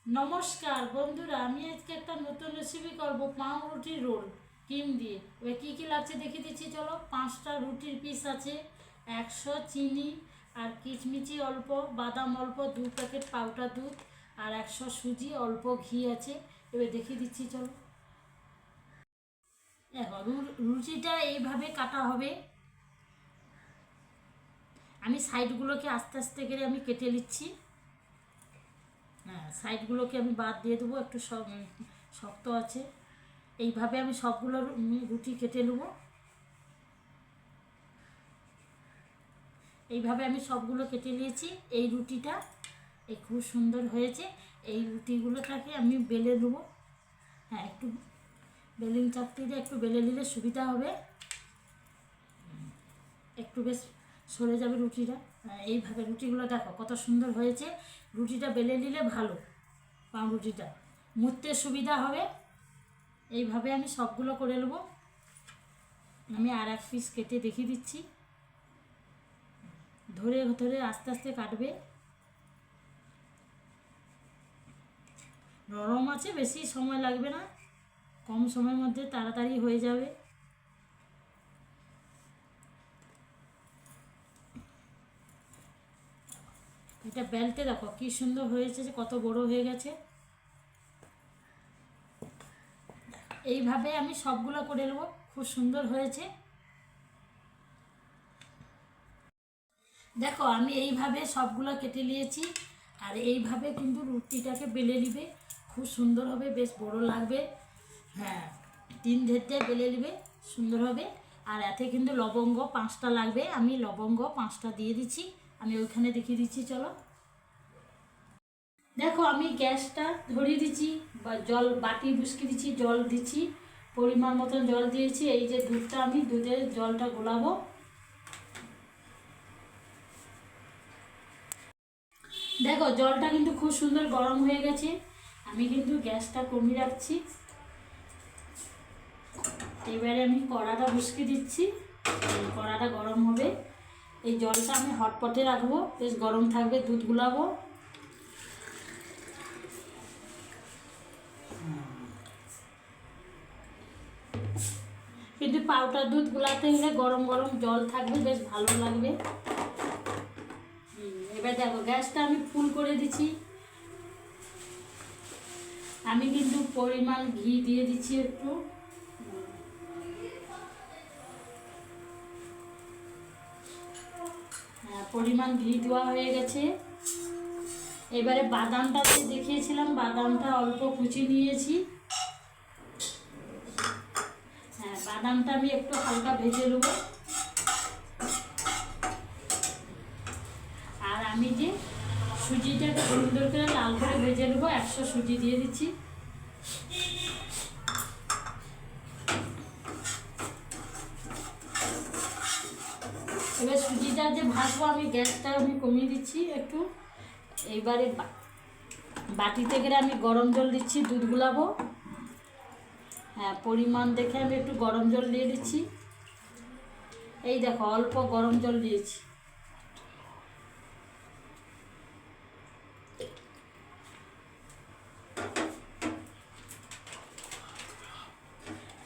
নমস্কার বন্ধুরা, আমি আজকে একটা নতুন রেসিপি করব পাউরুটির রোল ক্রিম দিয়ে। এবার কী কী লাগছে দেখিয়ে দিচ্ছি চলো। 5টা রুটির পিস আছে, 100 চিনি আর কিচমিচি অল্প, বাদাম অল্প, 2 প্যাকেট পাউডার দুধ আর 100 সুজি, অল্প ঘি আছে। এবার দেখিয়ে দিচ্ছি চলো। দেখো রুটিটা এইভাবে কাটা হবে। আমি সাইডগুলোকে আস্তে আস্তে করে আমি কেটে নিচ্ছি। হ্যাঁ, সাইডগুলোকে আমি বাদ দিয়ে দেবো, একটু শক্ত আছে। এইভাবে আমি সবগুলো রুটি কেটে নেব। এইভাবে আমি সবগুলো কেটে নিয়েছি। এই রুটিটা খুব সুন্দর হয়েছে। এই রুটিগুলোটাকে আমি বেলে নেব। হ্যাঁ, একটু বেলিং চাপটি দিয়ে একটু বেলে নিলে সুবিধা হবে, একটু বেশ সরে যাবে রুটিটা। এইভাবে রুটিগুলো দেখো কত সুন্দর হয়েছে। রুটিটা বেলে নিলে ভালো, পাউরুটিটা মুড়তে সুবিধা হবে। এইভাবে আমি সবগুলো করে নেব। আমি আর এক পিস কেটে দেখিয়ে দিচ্ছি। ধরে ধরে আস্তে আস্তে কাটবে। নরম আছে, বেশি সময় লাগবে না, কম সময়ের মধ্যে তাড়াতাড়ি হয়ে যাবে। এটা বেলতে দেখো কি সুন্দর হয়েছে, যে কত বড় হয়ে গেছে। এইভাবে আমি সবগুলো করে নেব, খুব সুন্দর হয়েছে। দেখো আমি এইভাবে সবগুলো কেটে নিয়েছি। আর এইভাবে কিন্তু রুটিটাকে বেলে নিবে, খুব সুন্দর হবে, বেশ বড় লাগবে। হ্যাঁ, 3 ধেরতে বেলে নিবে, সুন্দর হবে। আর এতে কিন্তু লবঙ্গ 5টা লাগবে, আমি লবঙ্গ 5টা দিয়ে দিচ্ছি। আমি ওইখানে দেখিয়ে দিচ্ছি চলো। দেখো আমি গ্যাসটা ধরিয়ে দিচ্ছি, বা জল বাটি বসিয়ে দিচ্ছি, জল দিচ্ছি, পরিমাণ মতন জল দিয়েছি। এই যে দুধটা, আমি দুধের জলটা গোলাবো। দেখো জলটা কিন্তু খুব সুন্দর গরম হয়ে গেছে। আমি কিন্তু গ্যাসটা কমিয়ে রাখছি। এবারে আমি কড়াটা বসিয়ে দিচ্ছি, কড়াটা গরম হবে। এই জলটা আমি হটপটে রাখবো, বেশ গরম থাকবে, দুধ গুলাবো। কিন্তু পাউডার দুধ গুলাতে হলে গরম গরম জল থাকবে, বেশ ভালো লাগবে। এবার দেখো গ্যাসটা আমি ফুল করে দিচ্ছি। আমি কিন্তু পরিমাণ ঘি দিয়ে দিচ্ছি একটু। হ্যাঁ, পরিমাণ ঘি দেওয়া হয়ে গেছে। এবারে বাদামটা দেখিয়েছিলাম, বাদামটা অল্প কুচি নিয়েছি। হ্যাঁ, বাদামটা আমি একটু হালকা ভেজে নেব। আর আমি যে সুজিটাকে সুন্দর করে লাল করে ভেজে নেবো, 100 সুজি দিয়ে দিচ্ছি। এবার সুজিটা যে ভাজবো, আমি গ্যাসটা আমি কমিয়ে দিচ্ছি একটু। এইবারে বাটিতে করে আমি গরম জল দিচ্ছি, দুধ গুলাবো। হ্যাঁ, পরিমাণ দেখে আমি একটু গরম জল দিয়ে দিচ্ছি। এই দেখো অল্প গরম জল দিয়েছি।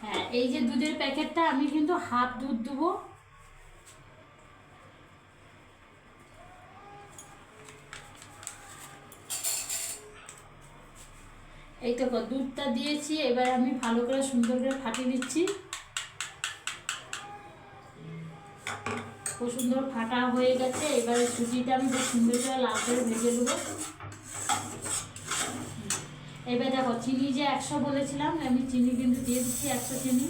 হ্যাঁ, এই যে দুধের প্যাকেটটা, আমি কিন্তু হাফ দুধ দেবো। এই তো দুধটা দিয়েছি। এবার আমি ভালো করে সুন্দর করে ফাটিয়ে নিচ্ছি। খুব সুন্দর ফাটা হয়ে গেছে। এবারে সুজিটা আমি খুব সুন্দর করে লাল করে ভেজে নেবো। এবার দেখো চিনি যে 100 বলেছিলাম, আমি চিনি কিন্তু দিয়ে দিচ্ছি, 100 চিনি।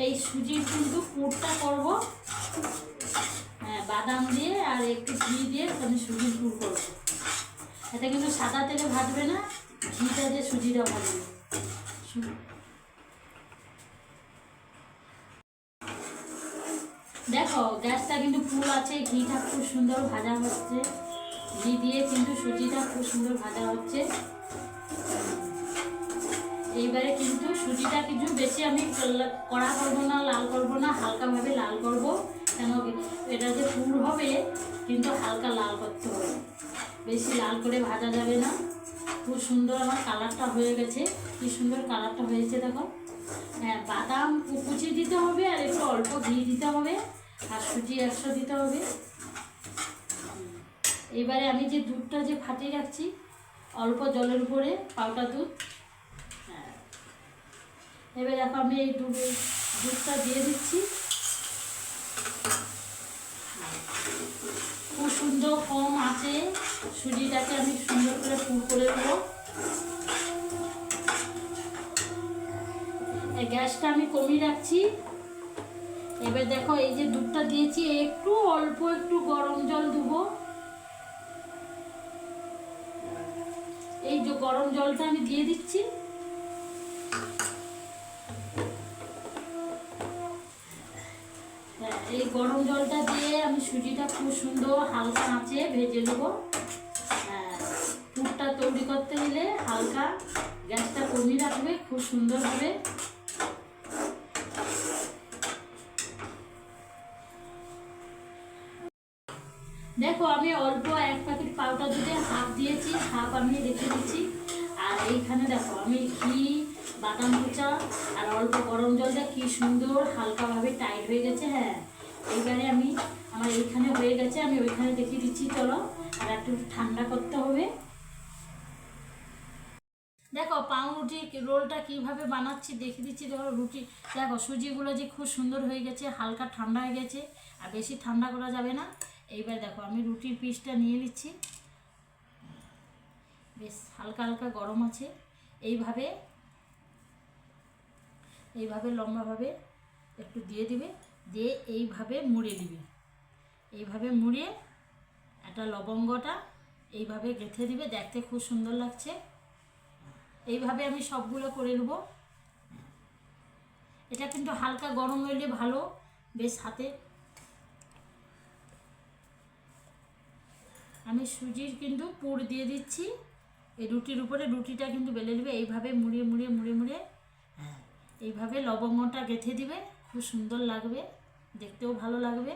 এই সুজির কিন্তু পুরটা করব, হ্যাঁ, বাদাম দিয়ে আর একটু ঘি দিয়ে আমি সুজির পুর করবো। এটা কিন্তু সাদা তেলে ভাজবে না, ঘিটা দিয়ে সুজিটা ভাজবে। দেখো গ্যাসটা কিন্তু ফুল আছে, ঘিটা খুব সুন্দর ভাজা হচ্ছে। ঘি দিয়ে কিন্তু সুজিটা খুব সুন্দর ভাজা হচ্ছে। এইবারে কিন্তু সুজিটা কিছু বেশি আমি কড়া করবো না, লাল করবো না, হালকাভাবে লাল করবো। কেন এটা যে পুর হবে কিন্তু হালকা লাল করতে হবে, বেশি লাল করে ভাজা যাবে না। খুব সুন্দর আমার কালারটা হয়ে গেছে, কি সুন্দর কালারটা হয়েছে দেখো। হ্যাঁ, বাদাম কুচি দিতে হবে আর একটু অল্প ঘি দিতে হবে আর সুজি 100 দিতে হবে। এবারে আমি যে দুধটা যে ফাটিয়ে রাখছি অল্প জলের উপরে, পাউডার দুধ, হ্যাঁ, এবার দেখো আমি এই দুধটা দিয়ে দিচ্ছি। খুব সুন্দর কম আছে, সুজিটাকে আমি সুন্দর করে পুর করে দেবো। গ্যাসটা আমি কমিয়ে রাখছি। এবার দেখো এই যে দুধটা দিয়েছি একটু অল্প একটু গরম জল দেবো। এই যে গরম জলটা আমি দিয়ে দিচ্ছি। এই গরম জলটা দিয়ে আমি সুজিটা খুব সুন্দর হালকা আঁচে ভেজে নেবো। পুরটা তৈরি করতে গেলে হালকা গ্যাসটা কমিয়ে রাখবে, খুব সুন্দর হবে। দেখো আমি অল্প 1 প্যাকেট পাউডার দুধে হাফ দিয়েছি, হাফ আমি রেখে দিচ্ছি। আর এইখানে দেখো আমি ঘি, বাদাম কুচা আর অল্প গরম জলটা কি সুন্দর হালকাভাবে টাইট হয়ে গেছে। হ্যাঁ, এইবারে আমার এইখানে হয়ে গেছে, আমি ওইখানে দেখিয়ে দিচ্ছি। চলো, আর একটু ঠান্ডা করতে হবে। দেখো পাউরুটি রোলটা কিভাবে বানাচ্ছি দেখিয়ে দিচ্ছি। দেখো রুটি, দেখো সুজিগুলো যে খুব সুন্দর হয়ে গেছে, হালকা ঠান্ডা হয়ে গেছে, আর বেশি ঠান্ডা করা যাবে না। এইবার দেখো আমি রুটির পিসটা নিয়ে নিচ্ছি, বেশ হালকা হালকা গরম আছে। এইভাবে লম্বাভাবে একটু দিয়ে দিবে, দিয়ে এইভাবে মুড়ে দিবে। এইভাবে মুড়ে একটা লবঙ্গটা এইভাবে গেঁথে দিবে, দেখতে খুব সুন্দর লাগছে। এইভাবে আমি সবগুলো করে নেব। এটা কিন্তু হালকা গরম হইলে ভালো, বেশ হাতে। আমি সুজির কিন্তু পুর দিয়ে দিচ্ছি এই রুটির উপরে, রুটিটা কিন্তু বেলে নেবে। এইভাবে মুড়িয়ে মুড়িয়ে মুড়িয়ে মুড়িয়ে এইভাবে লবঙ্গটা গেঁথে দিবে, খুব সুন্দর লাগবে, দেখতেও ভালো লাগবে।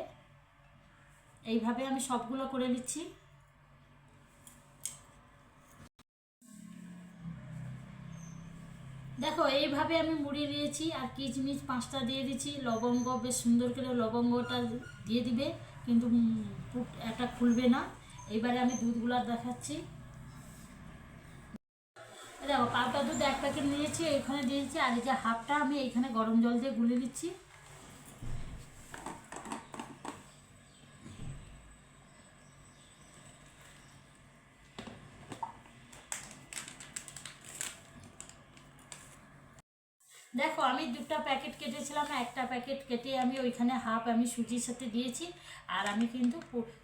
এইভাবে আমি সবগুলো করে নিচ্ছি। দেখো এইভাবে আমি মুড়িয়ে নিয়েছি, আর কিচমিচ 5টা দিয়ে দিচ্ছি, লবঙ্গ বেশ সুন্দর করে লবঙ্গটা দিয়ে দিবে, কিন্তু এটা খুলবে না। এইবারে আমি দুধগুলো দেখাচ্ছি। দেখো পাউডার দুধ 1 প্যাকেট নিয়েছি, এখানে দিয়েছি, আর এই যে হাফটা আমি এইখানে গরম জল দিয়ে গুলে নিচ্ছি। দেখো আমি 2টা প্যাকেট কেটেছিলাম, একটা প্যাকেট কেটে আমি ওইখানে হাফ আমি সুজির সাথে দিয়েছি, আর আমি কিন্তু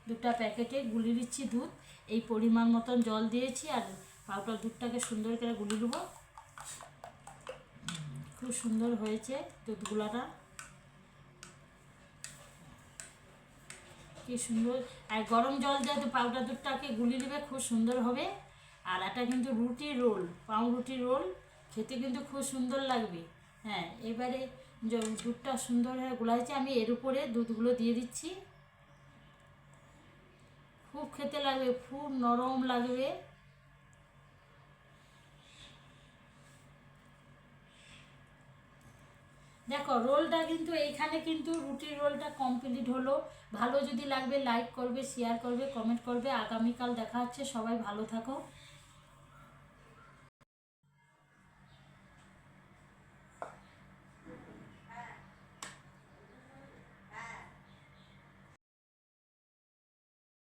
2টা প্যাকেটে গুলি দিচ্ছি দুধ। এই পরিমাণ মতন জল দিয়েছি, আর পাউডার দুধটাকে সুন্দর করে গুলি দেবো। খুব সুন্দর হয়েছে দুধগুলাটা, কি সুন্দর। আর গরম জল দিয়ে পাউডার দুধটাকে গুলি দেবে, খুব সুন্দর হবে। আর এটা কিন্তু রুটির রোল, পাউরুটির রোল খেতে কিন্তু খুব সুন্দর লাগবে। হ্যাঁ, এবারে দুধটা সুন্দর হয়ে গোলাইছে, আমি এর উপরে দুধগুলো দিয়ে দিচ্ছি। খুব খেতে লাগবে, খুব নরম লাগবে। দেখো রোলটা কিন্তু এইখানে কিন্তু রুটির রোলটা কমপ্লিট হলো। ভালো যদি লাগবে লাইক করবে, শেয়ার করবে, কমেন্ট করবে। আগামীকাল দেখা হচ্ছে, সবাই ভালো থাকো।